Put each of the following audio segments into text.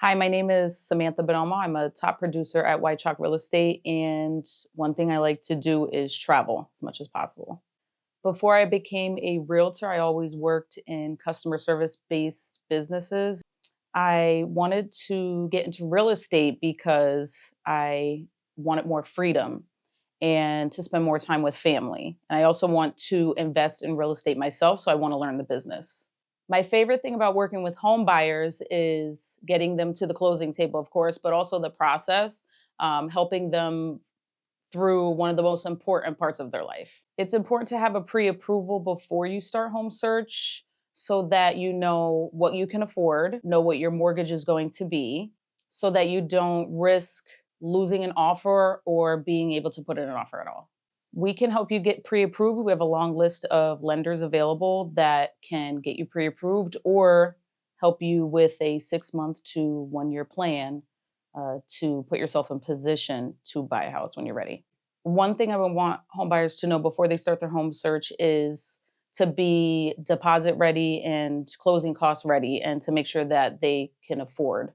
Hi, my name is Samantha Bonomo. I'm a top producer at Wychock Real Estate, and one thing I like to do is travel as much as possible. Before I became a realtor, I always worked in customer service based businesses. I wanted to get into real estate because I wanted more freedom and to spend more time with family. And I also want to invest in real estate myself, so I want to learn the business. My favorite thing about working with home buyers is getting them to the closing table, of course, but also the process, helping them through one of the most important parts of their life. It's important to have a pre approval before you start home search so that you know what you can afford, know what your mortgage is going to be, so that you don't risk losing an offer or being able to put in an offer at all. We can help you get pre approved. We have a long list of lenders available that can get you pre approved or help you with a 6 month to 1 year plan to put yourself in position to buy a house when you're ready. One thing I would want home buyers to know before they start their home search is to be deposit ready and closing costs ready, and to make sure that they can afford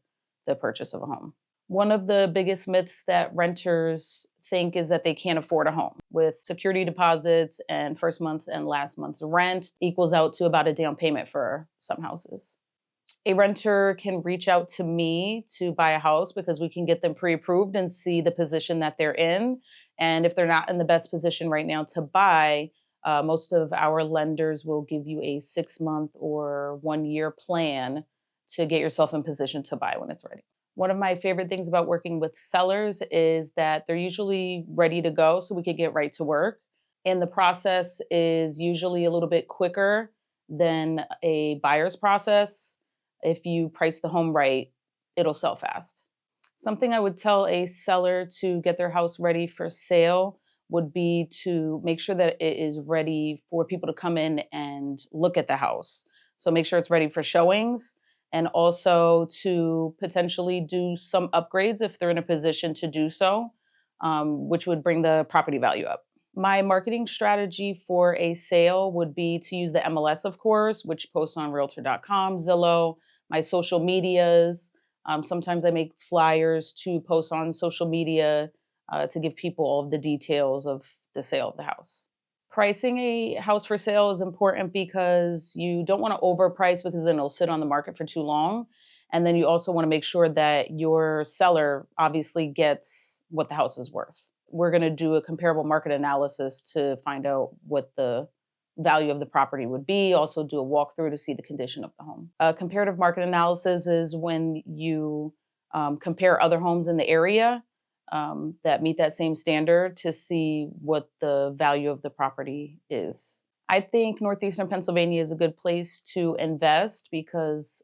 the purchase of a home. One of the biggest myths that renters think is that they can't afford a home. With security deposits and first month's and last month's rent equals out to about a down payment for some houses. A renter can reach out to me to buy a house because we can get them pre-approved and see the position that they're in. And if they're not in the best position right now to buy, most of our lenders will give you a 6 month or 1 year plan to get yourself in position to buy when it's ready. One of my favorite things about working with sellers is that they're usually ready to go, so we could get right to work. And the process is usually a little bit quicker than a buyer's process. If you price the home right, it'll sell fast. Something I would tell a seller to get their house ready for sale would be to make sure that it is ready for people to come in and look at the house. So make sure it's ready for showings, and also to potentially do some upgrades if they're in a position to do so, which would bring the property value up. My marketing strategy for a sale would be to use the MLS, of course, which posts on realtor.com, Zillow, my social medias. Sometimes I make flyers to post on social media to give people all of the details of the sale of the house. Pricing a house for sale is important because you don't want to overprice, because then it'll sit on the market for too long. And then you also want to make sure that your seller obviously gets what the house is worth. We're going to do a comparable market analysis to find out what the value of the property would be, also do a walkthrough to see the condition of the home. Comparative market analysis is when you compare other homes in the area that meet that same standard to see what the value of the property is. I think Northeastern Pennsylvania is a good place to invest because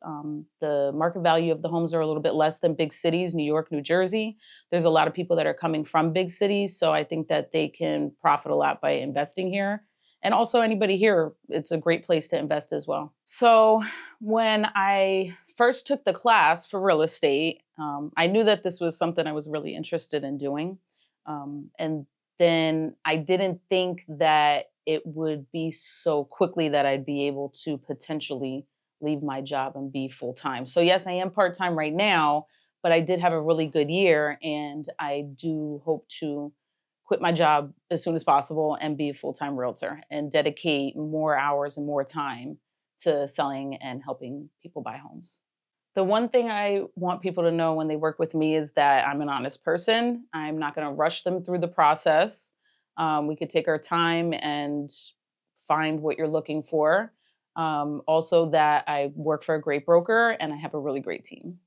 the market value of the homes are a little bit less than big cities, New York, New Jersey. There's a lot of people that are coming from big cities, so I think that they can profit a lot by investing here. And also anybody here, it's a great place to invest as well. So when I first took the class for real estate, I knew that this was something I was really interested in doing. And then I didn't think that it would be so quickly that I'd be able to potentially leave my job and be full time. So, yes, I am part time right now, but I did have a really good year, and I do hope to quit my job as soon as possible and be a full time realtor and dedicate more hours and more time to selling and helping people buy homes. The one thing I want people to know when they work with me is that I'm an honest person. I'm not going to rush them through the process. We could take our time and find what you're looking for. Also, that I work for a great broker and I have a really great team.